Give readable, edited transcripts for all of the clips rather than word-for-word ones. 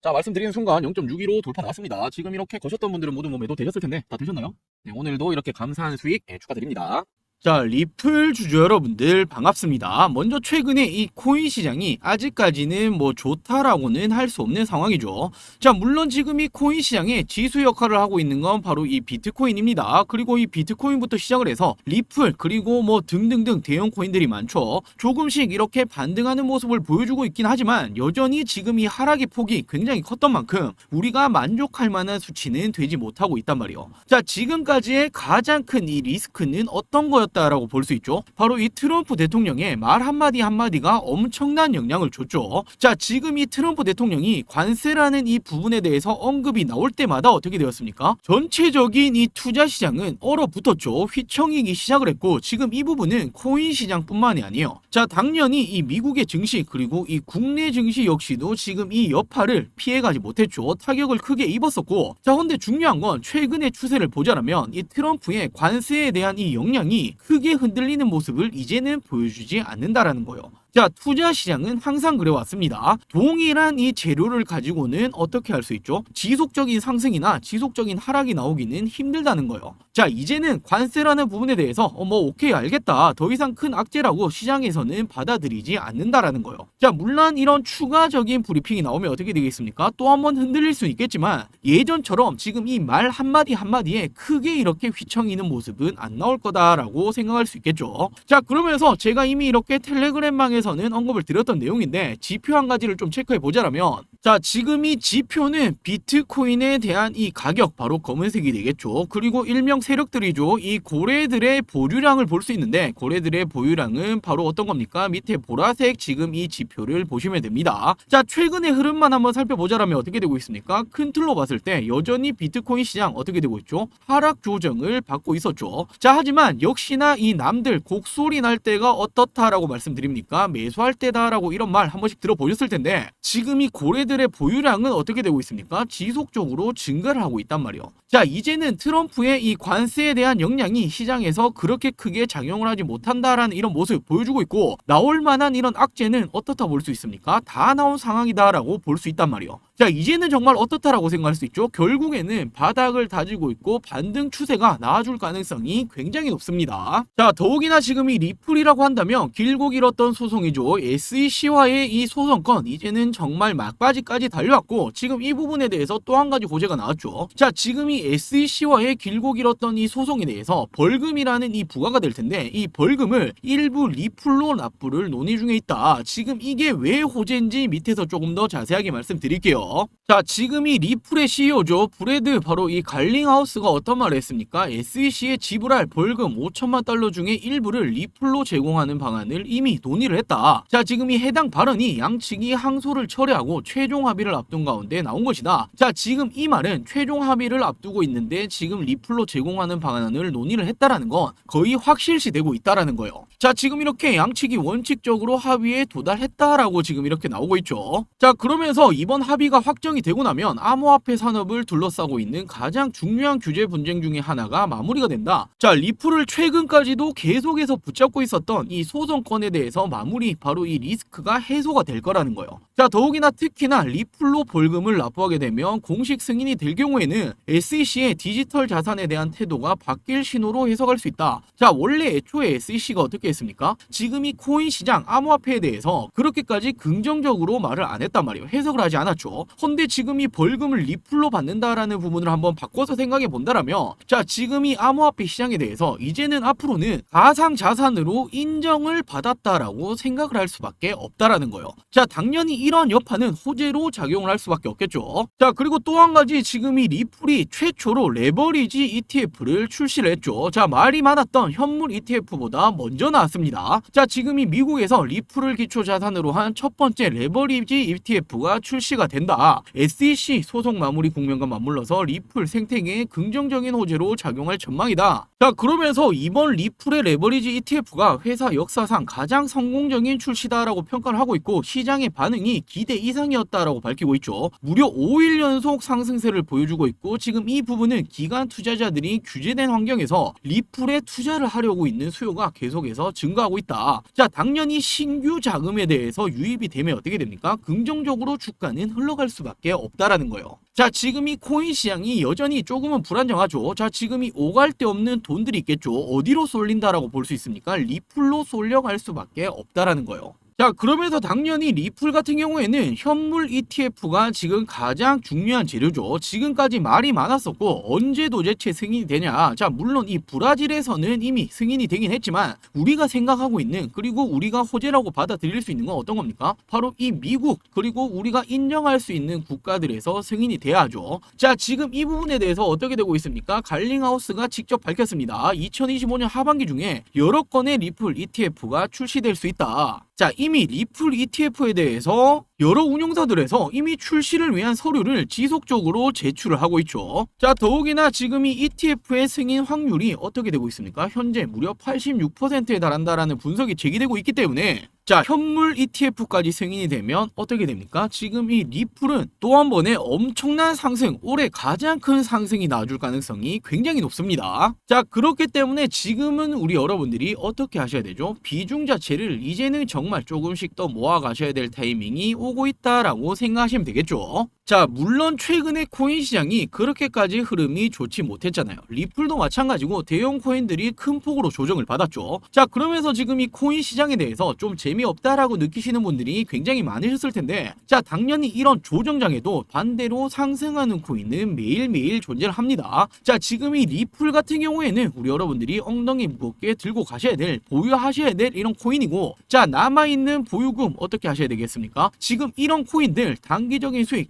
자, 말씀드리는 순간 0.62로 돌파 나왔습니다. 지금 이렇게 거셨던 분들은 모두 매도 되셨을 텐데 다 되셨나요? 네, 오늘도 이렇게 감사한 수익 축하드립니다. 자, 리플 주주 여러분들 반갑습니다. 먼저 최근에 이 코인 시장이 아직까지는 좋다라고는 할 수 없는 상황이죠. 자, 물론 지금 이 코인 시장에 지수 역할을 하고 있는 건 바로 이 비트코인입니다. 그리고 이 비트코인부터 시작을 해서 리플 그리고 등등등 대형 코인들이 많죠. 조금씩 이렇게 반등하는 모습을 보여주고 있긴 하지만 여전히 지금 이 하락의 폭이 굉장히 컸던 만큼 우리가 만족할 만한 수치는 되지 못하고 있단 말이에요. 자, 지금까지의 가장 큰 이 리스크는 어떤 거였다라고 볼 수 있죠. 바로 이 트럼프 대통령의 말 한마디 한마디가 엄청난 영향을 줬죠. 자, 지금 이 트럼프 대통령이 관세라는 이 부분에 대해서 언급이 나올 때마다 어떻게 되었습니까? 전체적인 이 투자 시장은 얼어붙었죠. 휘청이기 시작을 했고 지금 이 부분은 코인 시장뿐만이 아니에요. 자, 당연히 이 미국의 증시 그리고 이 국내 증시 역시도 지금 이 여파를 피해가지 못했죠. 타격을 크게 입었었고, 자, 근데 중요한 건 최근의 추세를 보자면 이 트럼프의 관세에 대한 이 영향이 크게 흔들리는 모습을 이제는 보여주지 않는다라는 거예요. 자, 투자 시장은 항상 그래왔습니다. 동일한 이 재료를 가지고는 어떻게 할 수 있죠? 지속적인 상승이나 지속적인 하락이 나오기는 힘들다는 거예요. 자, 이제는 관세라는 부분에 대해서 오케이 알겠다, 더 이상 큰 악재라고 시장에서는 받아들이지 않는다라는 거예요. 자, 물론 이런 추가적인 브리핑이 나오면 어떻게 되겠습니까? 또 한번 흔들릴 수 있겠지만 예전처럼 지금 이 말 한마디 한마디에 크게 이렇게 휘청이는 모습은 안 나올 거다라고 생각할 수 있겠죠. 자, 그러면서 제가 이미 이렇게 텔레그램망에서는 언급을 드렸던 내용인데 지표 한 가지를 좀 체크해 보자면, 자, 지금 이 지표는 비트코인에 대한 이 가격, 바로 검은색이 되겠죠. 그리고 일명 세력들이죠. 이 고래들의 보유량을 볼 수 있는데 고래들의 보유량은 바로 어떤 겁니까? 밑에 보라색 지금 이 지표를 보시면 됩니다. 자, 최근의 흐름만 한번 살펴보자면 어떻게 되고 있습니까? 큰 틀로 봤을 때 여전히 비트코인 시장 어떻게 되고 있죠? 하락 조정을 받고 있었죠. 자, 하지만 역시나 이 남들 곡소리 날 때가 어떻다라고 말씀드립니까? 매수할 때다라고 이런 말 한 번씩 들어보셨을 텐데 지금 이 고래들의 보유량은 어떻게 되고 있습니까? 지속적으로 증가를 하고 있단 말이에요. 자, 이제는 트럼프의 이 관세에 대한 영향이 시장에서 그렇게 크게 작용을 하지 못한다라는 이런 모습 보여주고 있고, 나올 만한 이런 악재는 어떻다 볼 수 있습니까? 다 나온 상황이다라고 볼 수 있단 말이에요. 자, 이제는 정말 어떻다라고 생각할 수 있죠? 결국에는 바닥을 다지고 있고 반등 추세가 나와줄 가능성이 굉장히 높습니다. 자, 더욱이나 지금 이 리플이라고 한다면 길고 길었던 소송이죠. SEC와의 이 소송건 이제는 정말 막바지까지 달려왔고 지금 이 부분에 대해서 또 한 가지 고재가 나왔죠. 자, 지금 이 SEC와의 길고 길었던 이 소송에 대해서 벌금이라는 이 부과가 될 텐데 이 벌금을 일부 리플로 납부를 논의 중에 있다. 지금 이게 왜 호재인지 밑에서 조금 더 자세하게 말씀드릴게요. 자, 지금 이 리플의 CEO죠. 브래드, 바로 이 갈링하우스가 어떤 말을 했습니까? SEC에 지불할 벌금 5천만 달러 중에 일부를 리플로 제공하는 방안을 이미 논의를 했다. 자, 지금 이 해당 발언이 양측이 항소를 철회하고 최종 합의를 앞둔 가운데 나온 것이다. 자, 지금 이 말은 최종 합의를 앞두고 있는데 지금 리플로 제공하는 방안을 논의를 했다라는 건 거의 확실시 되고 있다라는 거예요. 자, 지금 이렇게 양측이 원칙적으로 합의에 도달했다라고 지금 이렇게 나오고 있죠. 자, 그러면서 이번 합의가 확정이 되고 나면 암호화폐 산업을 둘러싸고 있는 가장 중요한 규제 분쟁 중에 하나가 마무리가 된다. 자, 리플을 최근까지도 계속해서 붙잡고 있었던 이 소송건에 대해서 마무리, 바로 이 리스크가 해소가 될 거라는 거예요. 자, 더욱이나 특히나 리플로 벌금을 납부하게 되면 공식 승인이 될 경우에는 SEC의 디지털 자산에 대한 태도가 바뀔 신호로 해석할 수 있다. 자, 원래 애초에 SEC가 어떻게 했습니까? 지금 이 코인 시장 암호화폐에 대해서 그렇게까지 긍정적으로 말을 안 했단 말이에요. 해석을 하지 않았죠. 근데 지금 이 벌금을 리플로 받는다라는 부분을 한번 바꿔서 생각해 본다라면, 자, 지금 이 암호화폐 시장에 대해서 이제는 앞으로는 가상 자산으로 인정을 받았다라고 생각을 할 수밖에 없다라는 거예요. 자, 당연히 이런 여파는 호재로 작용을 할 수밖에 없겠죠. 자, 그리고 또 한 가지, 지금 이 리플이 최초로 레버리지 ETF를 출시를 했죠. 자, 말이 많았던 현물 ETF보다 먼저 나왔습니다. 자, 지금 이 미국에서 리플을 기초 자산으로 한 첫 번째 레버리지 ETF가 출시가 된다. SEC 소송 마무리 국면과 맞물려서 리플 생태계에 긍정적인 호재로 작용할 전망이다. 자, 그러면서 이번 리플의 레버리지 ETF가 회사 역사상 가장 성공적인 출시다라고 평가를 하고 있고 시장의 반응이 기대 이상이었다라고 밝히고 있죠. 무려 5일 연속 상승세를 보여주고 있고 지금 이 부분은 기관 투자자들이 규제된 환경에서 리플에 투자를 하려고 있는 수요가 계속해서 증가하고 있다. 자, 당연히 신규 자금에 대해서 유입이 되면 어떻게 됩니까? 긍정적으로 주가는 흘러갈 생각할 수밖에 없다라는 거예요. 자, 지금 이 코인 시장이 여전히 조금은 불안정하죠. 자, 지금 이 오갈 데 없는 돈들이 있겠죠. 어디로 쏠린다라고 볼 수 있습니까? 리플로 쏠려갈 수밖에 없다라는 거예요. 자, 그러면서 당연히 리플 같은 경우에는 현물 ETF가 지금 가장 중요한 재료죠. 지금까지 말이 많았었고 언제 도대체 승인이 되냐. 자, 물론 이 브라질에서는 이미 승인이 되긴 했지만 우리가 생각하고 있는, 그리고 우리가 호재라고 받아들일 수 있는 건 어떤 겁니까? 바로 이 미국, 그리고 우리가 인정할 수 있는 국가들에서 승인이 돼야죠. 자, 지금 이 부분에 대해서 어떻게 되고 있습니까? 갈링하우스가 직접 밝혔습니다. 2025년 하반기 중에 여러 건의 리플 ETF가 출시될 수 있다. 자, 이미 리플 ETF에 대해서 여러 운용사들에서 이미 출시를 위한 서류를 지속적으로 제출을 하고 있죠. 자, 더욱이나 지금 이 ETF의 승인 확률이 어떻게 되고 있습니까? 현재 무려 86%에 달한다라는 분석이 제기되고 있기 때문에 자, 현물 ETF까지 승인이 되면 어떻게 됩니까? 지금 이 리플은 또 한 번의 엄청난 상승, 올해 가장 큰 상승이 나와줄 가능성이 굉장히 높습니다. 자, 그렇기 때문에 지금은 우리 여러분들이 어떻게 하셔야 되죠? 비중 자체를 이제는 정말 조금씩 더 모아 가셔야 될 타이밍이 오고 있다라고 생각하시면 되겠죠. 자, 물론 최근에 코인 시장이 그렇게까지 흐름이 좋지 못했잖아요. 리플도 마찬가지고 대형 코인들이 큰 폭으로 조정을 받았죠. 자, 그러면서 지금 이 코인 시장에 대해서 좀 재미없다라고 느끼시는 분들이 굉장히 많으셨을 텐데, 자, 당연히 이런 조정장에도 반대로 상승하는 코인은 매일매일 존재를 합니다. 자, 지금 이 리플 같은 경우에는 우리 여러분들이 엉덩이 무겁게 들고 가셔야 될, 보유하셔야 될 이런 코인이고, 자, 남아있는 보유금 어떻게 하셔야 되겠습니까? 지금 이런 코인들 단기적인 수익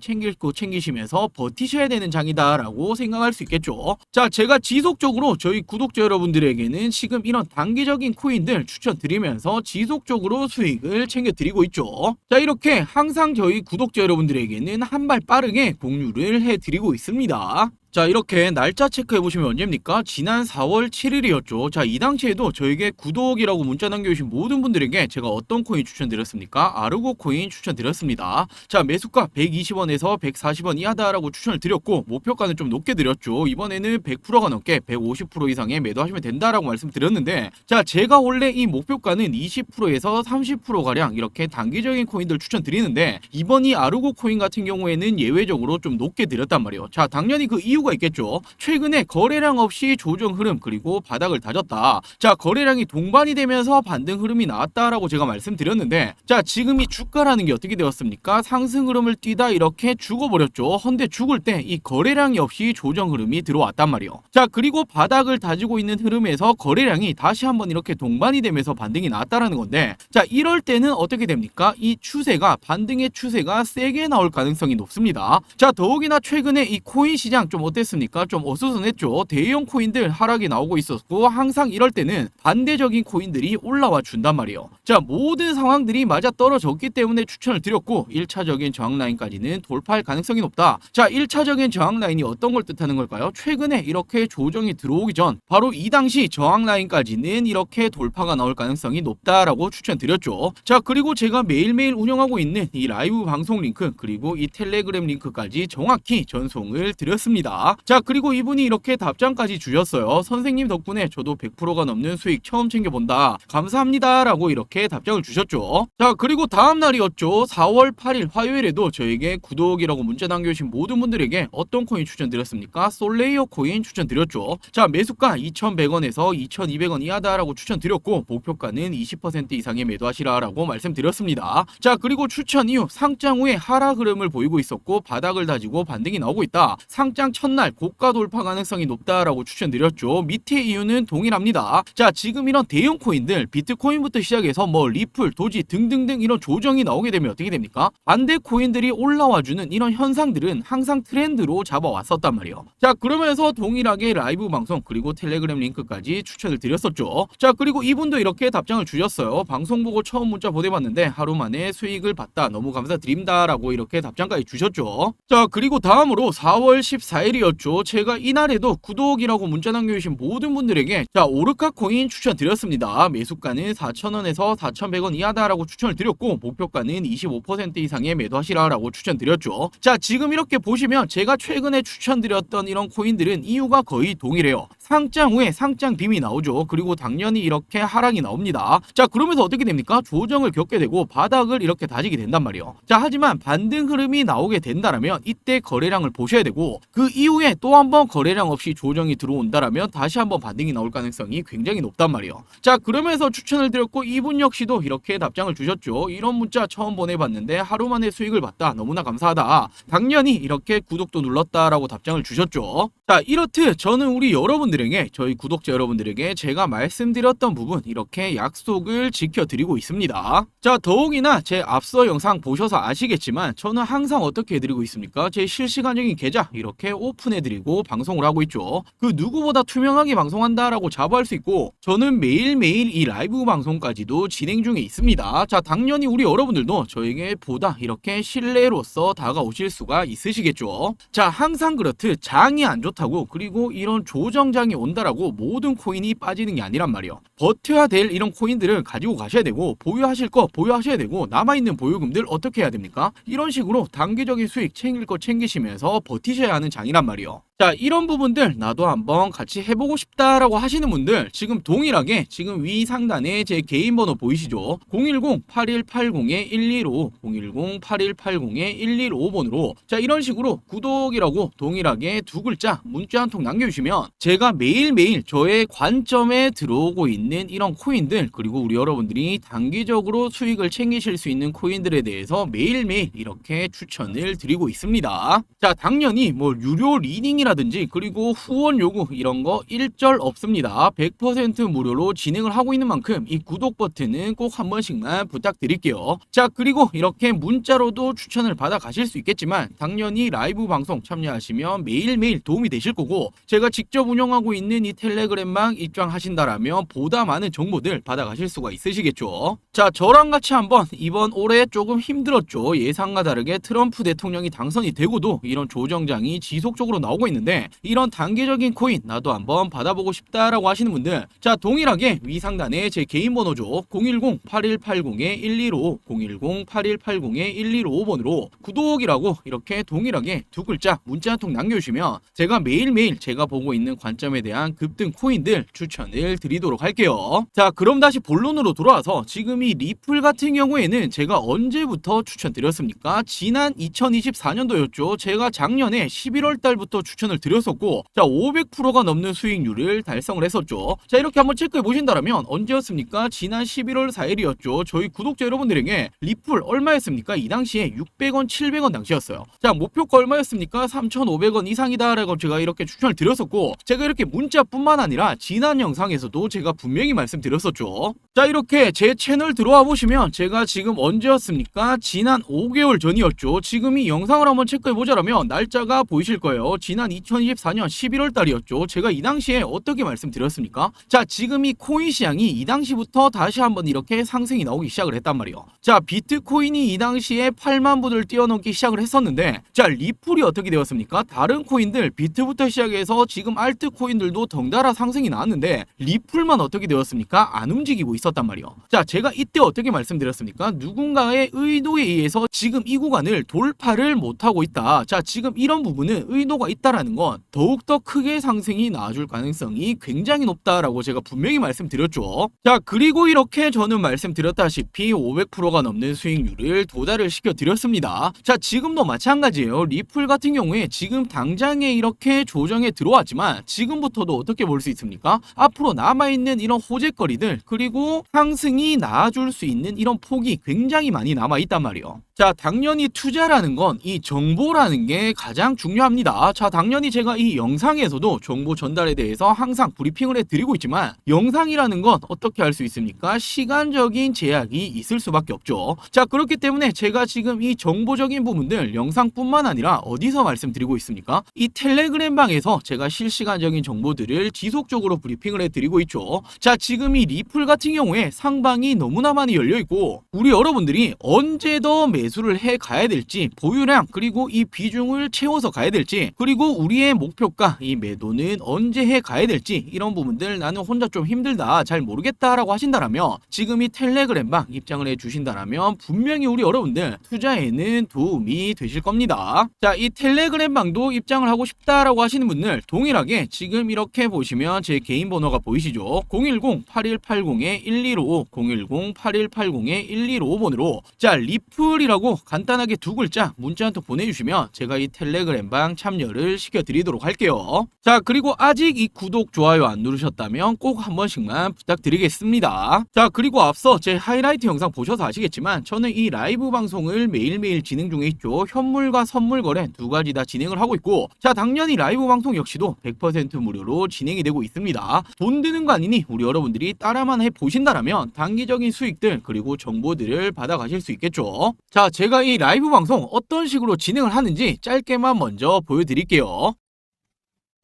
챙기시면서 버티셔야 되는 장이다라고 생각할 수 있겠죠. 자, 제가 지속적으로 저희 구독자 여러분들에게는 지금 이런 단기적인 코인들 추천드리면서 지속적으로 수익을 챙겨드리고 있죠. 자, 이렇게 항상 저희 구독자 여러분들에게는 한 발 빠르게 공유를 해드리고 있습니다. 자, 이렇게 날짜 체크해보시면 언제입니까? 지난 4월 7일이었죠. 자, 이 당시에도 저에게 구독이라고 문자 남겨주신 모든 분들에게 제가 어떤 코인 추천드렸습니까? 아르고 코인 추천드렸습니다. 자, 매수가 120원에서 140원 이하다라고 추천을 드렸고, 목표가는 좀 높게 드렸죠. 이번에는 100%가 넘게 150% 이상에 매도하시면 된다라고 말씀드렸는데, 자, 제가 원래 이 목표가는 20%에서 30%가량 이렇게 단기적인 코인들 추천드리는데, 이번 이 아르고 코인 같은 경우에는 예외적으로 좀 높게 드렸단 말이에요. 자, 당연히 그 이유가 있겠죠. 최근에 거래량 없이 조정 흐름, 그리고 바닥을 다졌다. 자, 거래량이 동반이 되면서 반등 흐름이 나왔다라고 제가 말씀드렸는데, 자, 지금 이 주가라는 게 어떻게 되었습니까? 상승 흐름을 뛰다 이렇게 죽어버렸죠. 헌데 죽을 때 이 거래량이 없이 조정 흐름이 들어왔단 말이에요. 자, 그리고 바닥을 다지고 있는 흐름에서 거래량이 다시 한번 이렇게 동반이 되면서 반등이 나왔다라는 건데, 자, 이럴 때는 어떻게 됩니까? 이 추세가, 반등의 추세가 세게 나올 가능성이 높습니다. 자, 더욱이나 최근에 이 코인 시장 좀 어땠습니까? 좀 어수선했죠. 대형 코인들 하락이 나오고 있었고, 항상 이럴 때는 반대적인 코인들이 올라와 준단 말이에요. 자, 모든 상황들이 맞아 떨어졌기 때문에 추천을 드렸고, 1차적인 저항 라인까지는 돌파할 가능성이 높다. 자, 1차적인 저항 라인이 어떤 걸 뜻하는 걸까요? 최근에 이렇게 조정이 들어오기 전 바로 이 당시 저항 라인까지는 이렇게 돌파가 나올 가능성이 높다라고 추천드렸죠. 자, 그리고 제가 매일매일 운영하고 있는 이 라이브 방송 링크, 그리고 이 텔레그램 링크까지 정확히 전송을 드렸습니다. 자, 그리고 이분이 이렇게 답장까지 주셨어요. 선생님 덕분에 저도 100%가 넘는 수익 처음 챙겨본다. 감사합니다 라고 이렇게 답장을 주셨죠. 자, 그리고 다음날이었죠. 4월 8일 화요일에도 저에게 구독이라고 문자 남겨주신 모든 분들에게 어떤 코인 추천드렸습니까? 솔레이어 코인 추천드렸죠. 자, 매수가 2,100원에서 2,200원 이하다라고 추천드렸고, 목표가는 20% 이상의 매도하시라라고 말씀드렸습니다. 자, 그리고 추천 이후 상장 후에 하락 흐름을 보이고 있었고, 바닥을 다지고 반등이 나오고 있다. 상장 첫날 고가 돌파 가능성이 높다라고 추천드렸죠. 밑에 이유는 동일합니다. 자, 지금 이런 대형 코인들, 비트코인부터 시작해서 뭐 리플, 도지 등등등 이런 조정이 나오게 되면 어떻게 됩니까? 반대 코인들이 올라와주는 이런 현상들은 항상 트렌드로 잡아왔었단 말이에요. 자, 그러면서 동일하게 라이브 방송, 그리고 텔레그램 링크까지 추천을 드렸었죠. 자, 그리고 이분도 이렇게 답장을 주셨어요. 방송 보고 처음 문자 보내봤는데 하루 만에 수익을 봤다. 너무 감사드립니다 라고 이렇게 답장까지 주셨죠. 자, 그리고 다음으로 4월 14일이었죠. 제가 이날에도 구독이라고 문자 남겨주신 모든 분들에게 자, 오르카 코인 추천드렸습니다. 매수가는 4,000원에서 4,100원 이하다라고 추천을 드렸고, 목표가는 25% 이상의 매도하시라라고 추천드렸죠. 자, 지금 이렇게 보시면 제가 최근에 추천드렸던 이런 코인들은 이유가 거의 동일해요. 상장 후에 상장 빔이 나오죠. 그리고 당연히 이렇게 하락이 나옵니다. 자, 그러면서 어떻게 됩니까? 조정을 겪게 되고 바닥을 이렇게 다지게 된단 말이에요. 자, 하지만 반등 흐름이 나오게 된다라면 이때 거래량을 보셔야 되고, 그 이후에 또 한번 거래량 없이 조정이 들어온다라면 다시 한번 반등이 나올 가능성이 굉장히 높단 말이에요. 자, 그러면서 추천을 드렸고, 이분 역시도 이렇게 답장을 주셨죠. 이런 문자 처음 보내봤는데 하루 만에 수익을 봤다. 너무나 감사하다. 당연히 이렇게 구독도 눌렀다라고 답장을 주셨죠. 자, 이렇듯 저는 우리 여러분들에게, 저희 구독자 여러분들에게 제가 말씀드렸던 부분 이렇게 약속을 지켜드리고 있습니다. 자, 더욱이나 제 앞서 영상 보셔서 아시겠지만 저는 항상 어떻게 해드리고 있습니까? 제 실시간적인 계좌 이렇게 오픈해드리고 방송을 하고 있죠. 그 누구보다 투명하게 방송한다라고 자부할 수 있고, 저는 매일매일 이 라이브 방송까지도 진행 중에 있습니다. 자, 당연히 우리 여러분들도 저에게 보다 이렇게 신뢰로서 다가오실 수가 있으시겠죠. 자, 항상 그렇듯 장이 안 좋다고, 그리고 이런 조정장이 온다라고 모든 코인이 빠지는 게 아니란 말이에요. 버텨야 될 이런 코인들을 가지고 가셔야 되고, 보유하실 거 보유하셔야 되고, 남아있는 보유금들 어떻게 해야 됩니까? 이런 식으로 단기적인 수익 챙길 거 챙기시면서 버티셔야 하는 장이란 말이에요. 자, 이런 부분들 나도 한번 같이 해보고 싶다라고 하시는 분들, 지금 동일하게 지금 위 상단에 제 개인 번호 보이시죠? 010-8180-115, 010-8180-115번으로 자, 이런 식으로 구독이라고 동일하게 두 글자 문자 한 통 남겨주시면 제가 매일매일 저의 관점에 들어오고 있는 이런 코인들, 그리고 우리 여러분들이 단기적으로 수익을 챙기실 수 있는 코인들에 대해서 매일매일 이렇게 추천을 드리고 있습니다. 자, 당연히 뭐 유료 리딩이라든지 그리고 후원 요구 이런 거 일절 없습니다. 100% 무료로 진행을 하고 있는 만큼 이 구독 버튼은 꼭 한 번씩만 부탁드릴게요. 자, 그리고 이렇게 문자로도 추천을 받아 가실 수 있겠지만 당연히 라이브 방송 참여하시면 매일매일 도움이 되실 거고, 제가 직접 운영하고 있는 이 텔레그램망 입장하신다라면 보다 많은 정보들 받아 가실 수가 있으시겠죠. 자, 저랑 같이 한번 이번 올해 조금 힘들었죠. 예상과 다르게 트럼프 대통령이 당선이 되고도 이런 조정장이 지속적으로 나오고 있는데, 이런 단기적인 코인 나도 한번 받아보고 싶다라고 하시는 분들, 자, 동일하게 위 상단에 제 개인 번호죠. 010-8180-115, 010-8180-115번으로 구독이라고 이렇게 동일하게 두 글자 문자 한 통 남겨주시면 제가 매일매일 제가 보고 있는 관점에 대한 급등 코인들 추천을 드리도록 할게요. 자, 그럼 다시 본론으로 돌아와서 지금 이 리플 같은 경우에는 제가 언제부터 추천드렸습니까? 지난 2024년도였죠. 제가 작년에 11월 달부터 추천을 드렸었고, 자, 500%가 넘는 수익률을 달성을 했었죠. 자, 이렇게 한번 체크해 보신다면 언제였습니까? 지난 11월 4일이었죠. 저희 구독자 여러분들에게 리플 얼마였습니까? 이 당시에 600원, 700원 당시였어요. 자, 목표가 얼마였습니까? 3,500원 이상이다라고 제가 이렇게 추천을 드렸었고, 제가 이렇게 문자뿐만 아니라 지난 영상에서도 제가 분명히 말씀드렸었죠. 자, 이렇게 제 채널 들어와 보시면 제가 지금 언제였습니까? 지난 5개월 전이었죠. 지금 이 영상을 한번 체크해 보자라면 날짜가 보이실 거예요. 지난 2024년 11월 달이었죠. 제가 이 당시에 어떻게 말씀드렸습니까? 자, 지금 이 코인 시장이 이 당시부터 다시 한번 이렇게 상승이 나오기 시작을 했단 말이에요. 자, 비트코인이 이 당시에 8만 불을 뛰어넘기 시작을 했었는데, 자, 리플이 어떻게 되었습니까? 다른 코인들 비트부터 시작해서 지금 알트 코인들도 덩달아 상승이 나왔는데 리플만 어떻게 되었습니까? 안 움직이고 있었단 말이에요. 자, 제가 이때 어떻게 말씀드렸습니까? 누군가의 의도에 의해서 지금 이 구간을 돌파를 못하고 있다. 자, 지금 이런 부분은 의도가 있다라는 건 더욱더 크게 상승이 나와줄 가능성이 굉장히 높다라고 제가 분명히 말씀드렸죠. 자, 그리고 이렇게 저는 말씀드렸다시피 500%가 넘는 수익률을 도달을 시켜드렸습니다. 자, 지금도 마찬가지예요. 리플 같은 경우에 지금 당장에 이렇게 조정에 들어왔지만 지금부터도 어떻게 볼 수 있습니까? 앞으로 남아있는 이런 호재거리들, 그리고 상승이 나와줄 수 있는 이런 폭이 굉장히 많이 남아있단 말이에요. 자, 당연히 투자라는 건 이 정보라는 게 가장 중요합니다. 자, 당연히 제가 이 영상에서도 정보 전달에 대해서 항상 브리핑을 해드리고 있지만, 영상이라는 건 어떻게 할 수 있습니까? 시간적인 제약이 있을 수밖에 없죠. 자, 그렇기 때문에 제가 지금 이 정보적인 부분들 영상뿐만 아니라 어디서 말씀드리고 있습니까? 이 텔레그램 방에서 제가 실시간적인 정보들을 지속적으로 브리핑을 해드리고 있죠. 자, 지금 이 리플 같은 경우에 상방이 너무나 많이 열려있고, 우리 여러분들이 언제 더 매수를 해 가야 될지, 보유량 그리고 이 비중을 채워서 가야 될지, 그리고 우리의 목표가 이 매도는 언제 해 가야 될지 이런 부분들 나는 혼자 좀 힘들다 잘 모르겠다라고 하신다라면 지금 이 텔레그램방 입장을 해 주신다라면 분명히 우리 여러분들 투자에는 도움이 되실 겁니다. 자, 이 텔레그램방도 입장을 하고 싶다라고 하시는 분들 동일하게 지금 이렇게 보시면 제 개인 번호가 보이시죠? 010-8180-1255 010-8180-1255번으로 자 리플이라고 간단하게 두 글자 문자 한 통 보내주시면 제가 이 텔레그램방 참여를 시켜드리도록 할게요. 자, 그리고 아직 이 구독 좋아요 안 누르셨다면 꼭 한 번씩만 부탁드리겠습니다. 자, 그리고 앞서 제 하이라이트 영상 보셔서 아시겠지만 저는 이 라이브 방송을 매일매일 진행 중에 있죠. 현물과 선물 거래 두 가지 다 진행을 하고 있고 자 당연히 라이브 방송 역시도 100% 무료로 진행이 되고 있습니다. 돈 드는 거 아니니 우리 여러분들이 따라만 해보신다라면 단기적인 수익들 그리고 정보들을 받아가실 수 있겠죠. 자, 제가 이 라이브 방송 어떤 식으로 진행을 하는지 짧게만 먼저 보여드릴게요.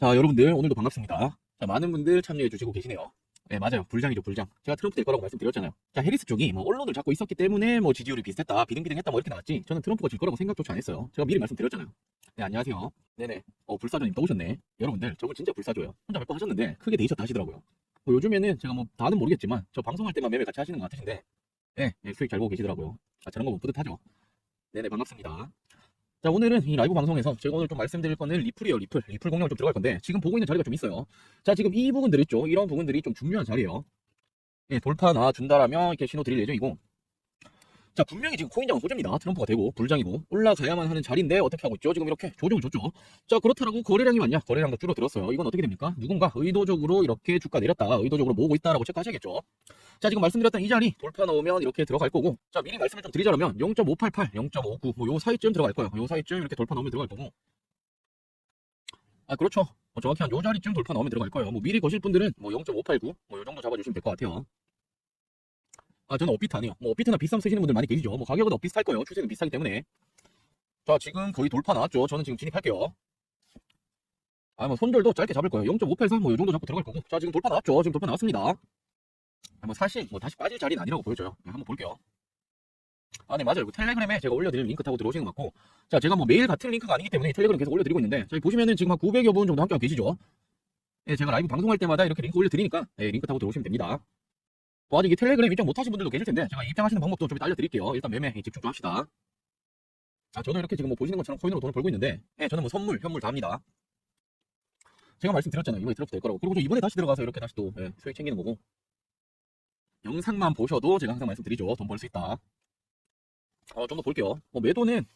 자, 여러분들 오늘도 반갑습니다. 자, 많은 분들 참여해 주시고 계시네요. 네, 맞아요. 불장이죠, 불장. 제가 트럼프 될 거라고 말씀드렸잖아요. 자, 해리스 쪽이 뭐 언론을 잡고 있었기 때문에 뭐 지지율이 비슷했다, 비등비등했다 뭐 이렇게 나왔지. 저는 트럼프가 질 거라고 생각조차 안 했어요. 제가 미리 말씀드렸잖아요. 네, 안녕하세요. 네네. 불사조님 또 오셨네. 여러분들, 저분 진짜 불사조예요. 혼자 몇 번 하셨는데 크게 데이셨다 하시더라고요. 뭐 요즘에는 제가 뭐 다는 모르겠지만 저 방송할 때만 매매 같이 하시는 것 같으신데 네, 수익 잘 보고 계시더라고요. 아, 저런 거 보면 뿌듯하죠. 네네, 반갑습니다. 자, 오늘은 이 라이브 방송에서 제가 오늘 좀 말씀드릴 거는 리플이에요. 리플 공략을 좀 들어갈 건데 지금 보고 있는 자리가 좀 있어요. 자, 지금 이 부분들 있죠. 이런 부분들이 좀 중요한 자리예요. 예, 돌파 나준다라면 이렇게 신호 드릴 예정이고 자, 분명히 지금 코인장은 호재입니다. 트럼프가 되고 불장이고 올라가야만 하는 자리인데 어떻게 하고 있죠? 지금 이렇게 조정을 줬죠. 자, 그렇다라고 거래량이 많냐? 거래량도 줄어들었어요. 이건 어떻게 됩니까? 누군가 의도적으로 이렇게 주가 내렸다, 의도적으로 모으고 있다라고 체크하셔야겠죠. 자, 지금 말씀드렸던 이 자리 돌파 나오면 이렇게 들어갈 거고 자, 미리 말씀을 좀 드리자면 0.588, 0.59 뭐 요 사이쯤 들어갈 거예요. 요 사이쯤 이렇게 돌파 나오면 들어갈 거고 아, 그렇죠. 정확히 한 요 자리쯤 돌파 나오면 들어갈 거예요. 뭐 미리 거실 분들은 뭐 0.589 뭐 요 정도 잡아주시면 될 것 같아요. 아, 저는 업비트 아니에요. 뭐 업비트나 비쌈 쓰시는 분들 많이 계시죠. 뭐 가격은 비슷할 거예요. 추세는 비슷하기 때문에. 자, 지금 거의 돌파 나왔죠. 저는 지금 진입할게요. 아, 뭐 손절도 짧게 잡을 거예요. 0.583 뭐 요 정도 잡고 들어갈 거고. 자, 지금 돌파 나왔죠. 지금 돌파 나왔습니다. 아, 뭐 사실 뭐 다시 빠질 자리는 아니라고 보여져요. 네, 한번 볼게요. 아, 네, 맞아요. 그 텔레그램에 제가 올려드릴 링크 타고 들어오시는 것 같고 자, 제가 뭐 매일 같은 링크가 아니기 때문에 텔레그램 계속 올려드리고 있는데 저희 보시면은 지금 한 900여 분 정도 함께하고 계시죠. 예, 제가 라이브 방송할 때마다 이렇게 링크 올려드리니까 예, 링크 타고 들어오시면 됩니다. 뭐 아직 이 텔레그램 입장 못하신 분들도 계실 텐데 제가 입장하시는 방법도 좀 이따 알려드릴게요. 일단 매매 집중 좀 합시다. 아, 저도 이렇게 지금 뭐 보시는 것처럼 코인으로 돈을 벌고 있는데 예, 저는 뭐 선물, 현물 다 합니다. 제가 말씀드렸잖아요. 이번에 트럼프 될 거라고. 그리고 저 이번에 다시 들어가서 이렇게 다시 또 예, 수익 챙기는 거고 영상만 보셔도 제가 항상 말씀드리죠. 돈 벌 수 있다. 좀 더 볼게요. 뭐 매도는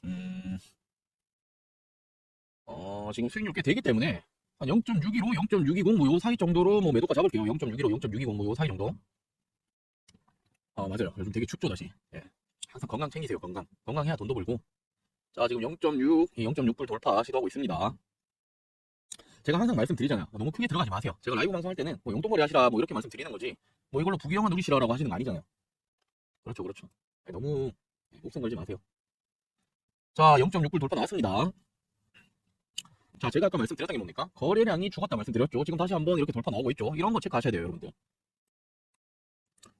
지금 수익률 꽤 되기 때문에 한 0.615, 0.620 뭐 요 사이 정도로 뭐 매도가 잡을게요. 0.615, 0.620 뭐 요 사이 정도. 아, 맞아요. 요즘 되게 춥죠, 다시. 예. 항상 건강 챙기세요, 건강. 건강해야 돈도 벌고. 자, 지금 0.6, 0.6불 돌파 시도하고 있습니다. 제가 항상 말씀드리잖아요. 너무 크게 들어가지 마세요. 제가 라이브 방송할 때는 뭐 용돈벌이 하시라 뭐 이렇게 말씀드리는 거지. 뭐 이걸로 부귀영화 누리시라라고 하시는 거 아니잖아요. 그렇죠, 그렇죠. 너무 목숨 걸지 마세요. 자, 0.6불 돌파 나왔습니다. 자, 제가 아까 말씀드렸던 게 뭡니까? 거래량이 죽었다 말씀드렸죠. 지금 다시 한번 이렇게 돌파 나오고 있죠. 이런 거 체크하셔야 돼요, 여러분들.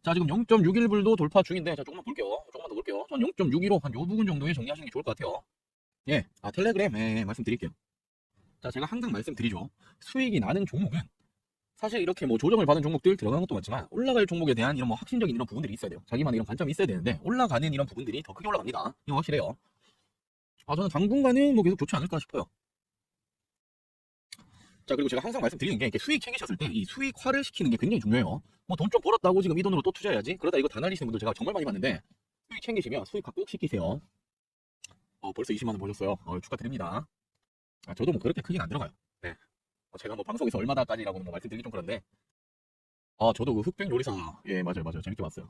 자, 지금 0.61불도 돌파 중인데, 자, 조금만 볼게요. 조금만 더 볼게요. 전 0.615, 한 요 부분 정도에 정리하시는 게 좋을 것 같아요. 예, 텔레그램, 말씀드릴게요. 자, 제가 항상 말씀드리죠. 수익이 나는 종목은, 사실 이렇게 뭐 조정을 받은 종목들 들어가는 것도 맞지만, 올라갈 종목에 대한 이런 뭐 확신적인 이런 부분들이 있어야 돼요. 자기만의 이런 관점이 있어야 되는데, 올라가는 이런 부분들이 더 크게 올라갑니다. 이거 확실해요. 저는 당분간은 뭐 계속 좋지 않을까 싶어요. 자, 그리고 제가 항상 말씀드리는 게, 이렇게 수익 챙기셨을 때, 이 수익화를 시키는 게 굉장히 중요해요. 뭐 돈 좀 벌었다고 지금 이 돈으로 또 투자해야지? 그러다 이거 다 날리시는 분들 제가 정말 많이 봤는데, 수익 챙기시면 수익화 꼭 시키세요. 벌써 20만원 버셨어요. 축하드립니다. 저도 뭐 그렇게 크긴 안 들어가요. 네. 제가 뭐 방송에서 얼마다까지라고는 뭐 말씀드리기 좀 그런데, 저도 그 흑백 요리사, 예, 맞아요. 재밌게 봤어요.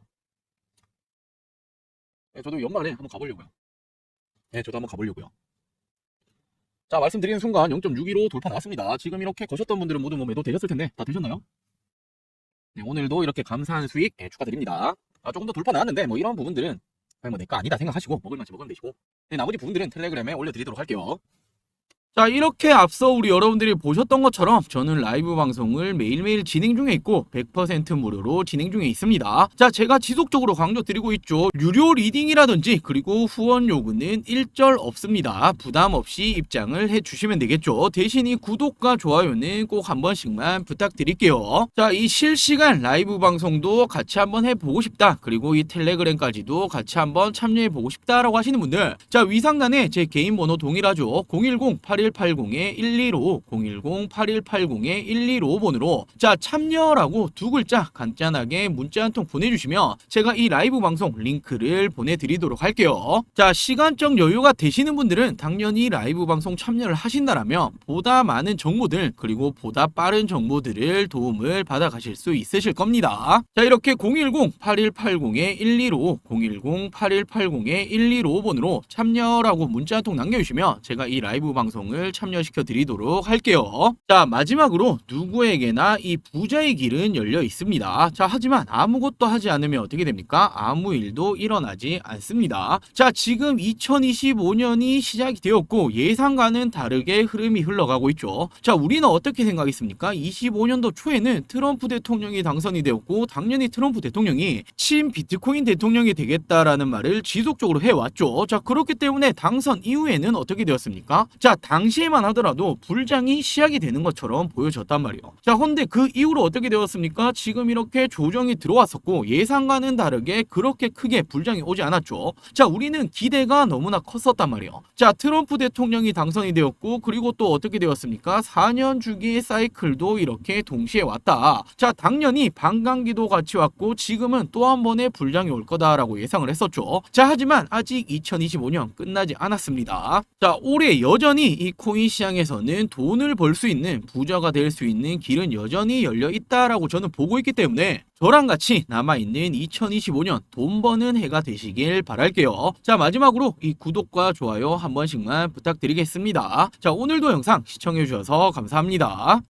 예, 저도 연말에 한번 가보려고요. 예, 저도 한번 가보려고요. 자, 말씀드리는 순간 0.615 돌파 나왔습니다. 지금 이렇게 거셨던 분들은 모두 뭐 매도 되셨을 텐데, 다 되셨나요? 네, 오늘도 이렇게 감사한 수익 축하드립니다. 조금 더 돌파 나왔는데 뭐 이런 부분들은 뭐 내 거 아니다 생각하시고 먹을 만치 먹으면 되시고 네, 나머지 부분들은 텔레그램에 올려드리도록 할게요. 자, 이렇게 앞서 우리 여러분들이 보셨던 것처럼 저는 라이브 방송을 매일매일 진행 중에 있고 100% 무료로 진행 중에 있습니다. 자, 제가 지속적으로 강조드리고 있죠. 유료 리딩이라든지 그리고 후원 요구는 일절 없습니다. 부담 없이 입장을 해주시면 되겠죠. 대신 이 구독과 좋아요는 꼭 한 번씩만 부탁드릴게요. 자, 이 실시간 라이브 방송도 같이 한번 해보고 싶다. 그리고 이 텔레그램까지도 같이 한번 참여해보고 싶다라고 하시는 분들, 자, 위상단에 제 개인 번호 동일하죠. 010-8180-115 010-8180-115번으로 자, 참여라고 두 글자 간단하게 문자 한 통 보내주시면 제가 이 라이브 방송 링크를 보내드리도록 할게요. 자, 시간적 여유가 되시는 분들은 당연히 라이브 방송 참여를 하신다라면 보다 많은 정보들 그리고 보다 빠른 정보들을 도움을 받아 가실 수 있으실 겁니다. 자, 이렇게 010-8180-115 010-8180-115번으로 참여라고 문자 한 통 남겨주시면 제가 이 라이브 방송을 참여시켜 드리도록 할게요. 자, 마지막으로 누구에게나 이 부자의 길은 열려 있습니다. 자, 하지만 아무것도 하지 않으면 어떻게 됩니까? 아무 일도 일어나지 않습니다. 자, 지금 2025년이 시작이 되었고 예상과는 다르게 흐름이 흘러가고 있죠. 자, 우리는 어떻게 생각했습니까? 25년도 초에는 트럼프 대통령이 당선이 되었고 당연히 트럼프 대통령이 친 비트코인 대통령이 되겠다라는 말을 지속적으로 해왔죠. 자, 그렇기 때문에 당선 이후에는 어떻게 되었습니까? 자, 당시에만 하더라도 불장이 시작이 되는 것처럼 보여졌단 말이에요. 자, 근데 그 이후로 어떻게 되었습니까? 지금 이렇게 조정이 들어왔었고 예상과는 다르게 그렇게 크게 불장이 오지 않았죠. 자, 우리는 기대가 너무나 컸었단 말이에요. 자, 트럼프 대통령이 당선이 되었고 그리고 또 어떻게 되었습니까? 4년 주기의 사이클도 이렇게 동시에 왔다. 자, 당연히 반감기도 같이 왔고 지금은 또 한 번의 불장이 올 거다라고 예상을 했었죠. 자, 하지만 아직 2025년 끝나지 않았습니다. 자, 올해 여전히 이 코인 시장에서는 돈을 벌 수 있는 부자가 될 수 있는 길은 여전히 열려 있다라고 저는 보고 있기 때문에 저랑 같이 남아있는 2025년 돈 버는 해가 되시길 바랄게요. 자, 마지막으로 이 구독과 좋아요 한 번씩만 부탁드리겠습니다. 자, 오늘도 영상 시청해주셔서 감사합니다.